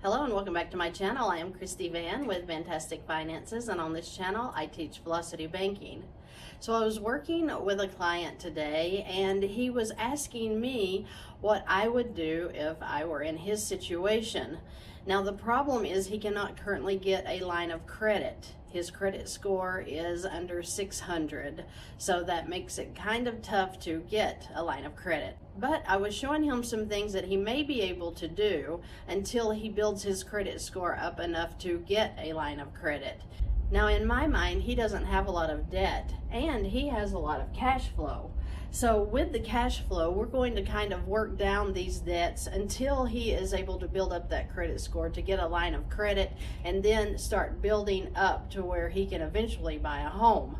Hello and welcome back to my channel. I am Christy Van with Fantastic Finances, and on this channel I teach velocity banking. So I was working with a client today and he was asking me what I would do if I were in his situation. Now the problem is he cannot currently get a line of credit. His credit score is under 600, so that makes it kind of tough to get a line of credit. But I was showing him some things that he may be able to do until he builds his credit score up enough to get a line of credit. Now in my mind, he doesn't have a lot of debt and he has a lot of cash flow. So with the cash flow, we're going to kind of work down these debts until he is able to build up that credit score to get a line of credit and then start building up to where he can eventually buy a home.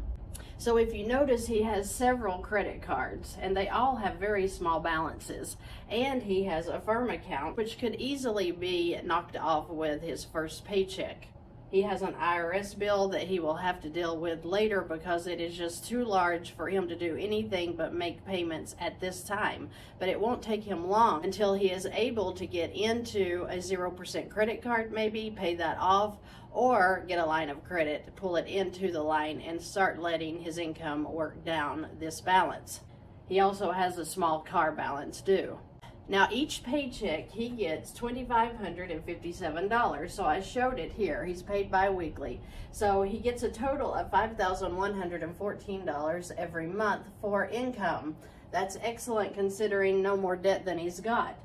So if you notice, he has several credit cards and they all have very small balances, and he has a firm account which could easily be knocked off with his first paycheck. He has an IRS bill that he will have to deal with later because it is just too large for him to do anything but make payments at this time. But it won't take him long until he is able to get into a 0% credit card, maybe pay that off, or get a line of credit, pull it into the line and start letting his income work down this balance. He also has a small car balance due. Now each paycheck he gets $2,557, so I showed it here. He's paid bi-weekly. So he gets a total of $5,114 every month for income. That's excellent considering no more debt than he's got.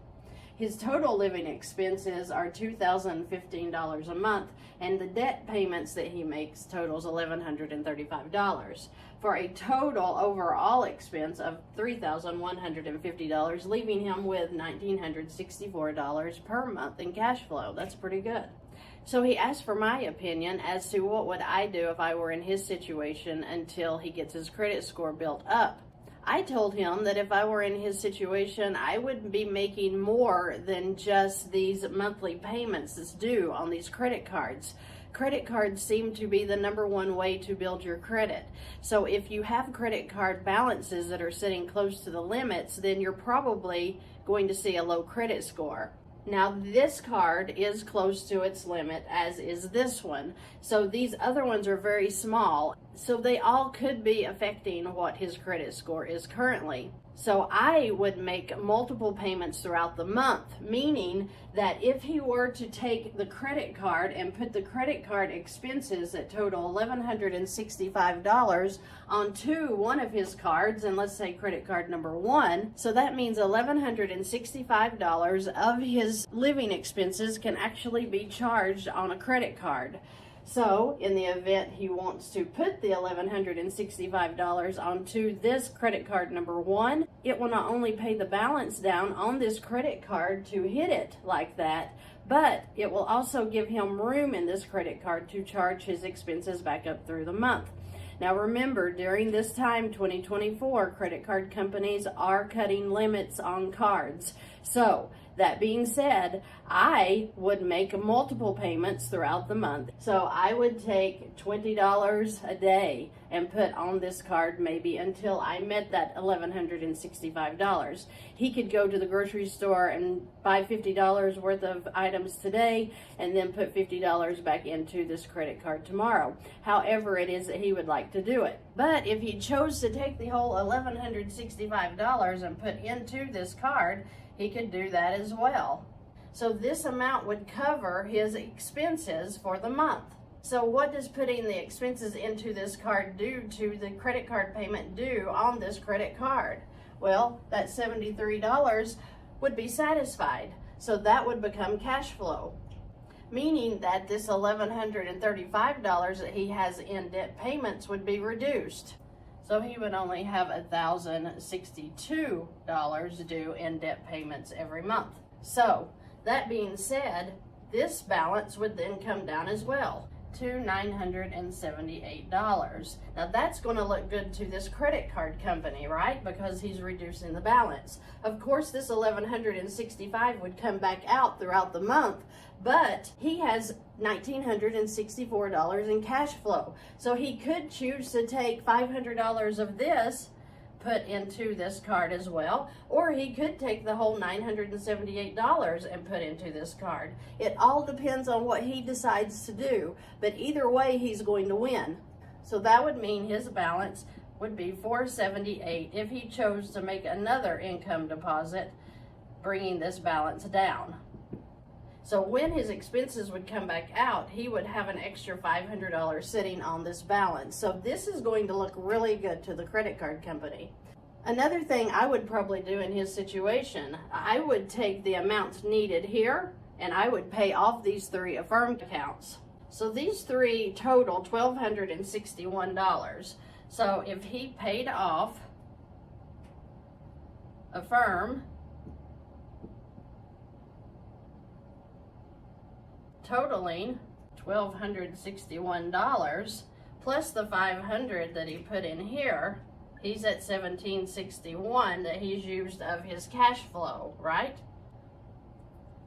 His total living expenses are $2,015 a month, and the debt payments that he makes totals $1,135 for a total overall expense of $3,150, leaving him with $1,964 per month in cash flow. That's pretty good. So he asked for my opinion as to what would I do if I were in his situation until he gets his credit score built up. I told him that if I were in his situation, I would be making more than just these monthly payments that's due on these credit cards. Credit cards seem to be the #1 way to build your credit. So if you have credit card balances that are sitting close to the limits, then you're probably going to see a low credit score. Now this card is close to its limit, as is this one. So these other ones are very small. So they all could be affecting what his credit score is currently. So I would make multiple payments throughout the month, meaning that if he were to take the credit card and put the credit card expenses that total $1,165 onto one of his cards, and let's say credit card number 1, so that means $1,165 of his living expenses can actually be charged on a credit card. So in the event he wants to put the $1,165 onto this credit card number 1, it will not only pay the balance down on this credit card to hit it like that, but it will also give him room in this credit card to charge his expenses back up through the month. Now remember, during this time, 2024, credit card companies are cutting limits on cards. So that being said, I would make multiple payments throughout the month. So I would take $20 a day and put on this card maybe until I met that $1,165. He could go to the grocery store and buy $50 worth of items today and then put $50 back into this credit card tomorrow. However it is that he would like to do it. But if he chose to take the whole $1,165 and put into this card, he could do that as well. So this amount would cover his expenses for the month. So what does putting the expenses into this card do to the credit card payment due on this credit card? Well, that $73 would be satisfied. So that would become cash flow, meaning that this $1,135 that he has in debt payments would be reduced. So he would only have $1,062 due in debt payments every month. So that being said, this balance would then come down as well to $978. Now that's going to look good to this credit card company, right? Because he's reducing the balance. Of course, this $1,165 would come back out throughout the month, but he has $1,964 in cash flow. So he could choose to take $500 of this put into this card as well, or he could take the whole $978 and put into this card. It all depends on what he decides to do, but either way he's going to win. So that would mean his balance would be $478 if he chose to make another income deposit, bringing this balance down. So when his expenses would come back out, he would have an extra $500 sitting on this balance. So this is going to look really good to the credit card company. Another thing I would probably do in his situation, I would take the amounts needed here and I would pay off these 3 Affirm accounts. So these 3 total $1,261. So if he paid off Affirm, totaling $1,261 plus the $500 that he put in here, he's at $1,761 that he's used of his cash flow, right?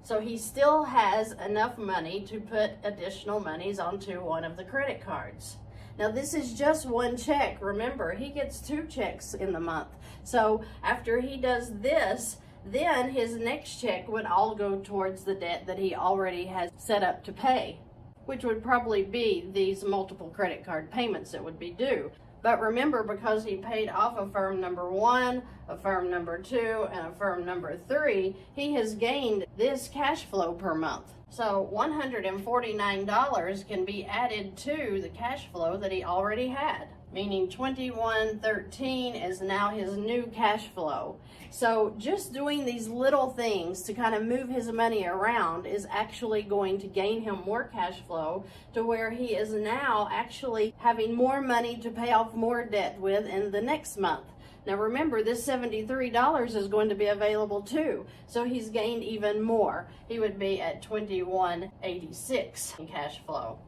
So he still has enough money to put additional monies onto one of the credit cards. Now this is just one check. Remember, he gets 2 checks in the month. So after he does this, then his next check would all go towards the debt that he already has set up to pay, which would probably be these multiple credit card payments that would be due. But remember, because he paid off Affirm number 1, Affirm number 2, and Affirm number 3, he has gained this cash flow per month. So $149 can be added to the cash flow that he already had, meaning $2,113 is now his new cash flow. So just doing these little things to kind of move his money around is actually going to gain him more cash flow to where he is now actually having more money to pay off more debt with in the next month. Now remember, this $73 is going to be available too, so he's gained even more. He would be at $2,186 in cash flow.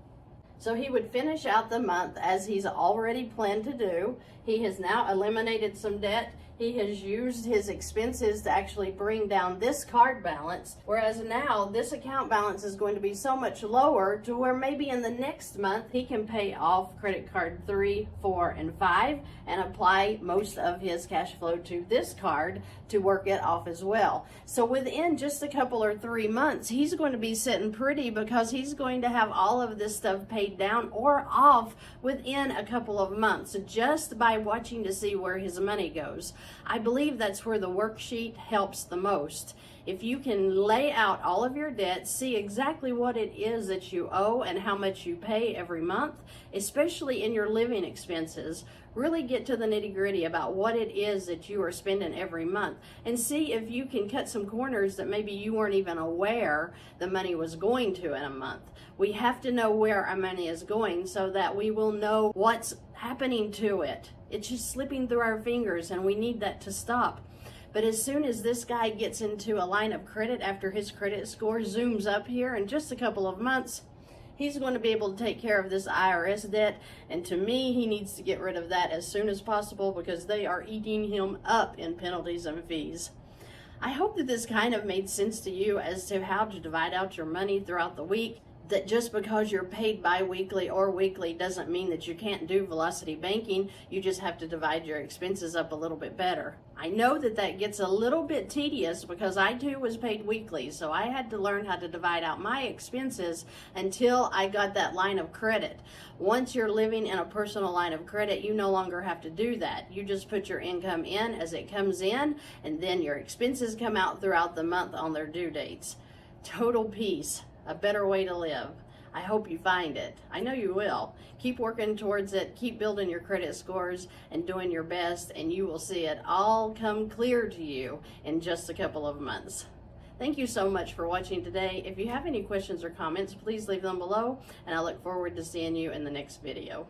So he would finish out the month as he's already planned to do. He has now eliminated some debt. He has used his expenses to actually bring down this card balance, whereas now this account balance is going to be so much lower to where maybe in the next month he can pay off credit card 3, 4, and 5 and apply most of his cash flow to this card to work it off as well. So within just a couple or 3 months, he's going to be sitting pretty because he's going to have all of this stuff paid down or off within a couple of months just by watching to see where his money goes. I believe that's where the worksheet helps the most. If you can lay out all of your debts, see exactly what it is that you owe and how much you pay every month, especially in your living expenses, really get to the nitty-gritty about what it is that you are spending every month and see if you can cut some corners that maybe you weren't even aware the money was going to in a month. We have to know where our money is going so that we will know what's happening to it. It's just slipping through our fingers and we need that to stop. But as soon as this guy gets into a line of credit after his credit score zooms up here in just a couple of months, he's going to be able to take care of this IRS debt. And to me, he needs to get rid of that as soon as possible because they are eating him up in penalties and fees. I hope that this kind of made sense to you as to how to divide out your money throughout the week. That just because you're paid bi-weekly or weekly doesn't mean that you can't do velocity banking. You just have to divide your expenses up a little bit better. I know that that gets a little bit tedious because I too was paid weekly, so I had to learn how to divide out my expenses until I got that line of credit. Once you're living in a personal line of credit, you no longer have to do that. You just put your income in as it comes in, and then your expenses come out throughout the month on their due dates. Total peace. A better way to live. I hope you find it. I know you will. Keep working towards it, keep building your credit scores and doing your best, and you will see it all come clear to you in just a couple of months. Thank you so much for watching today. If you have any questions or comments, please leave them below, and I look forward to seeing you in the next video.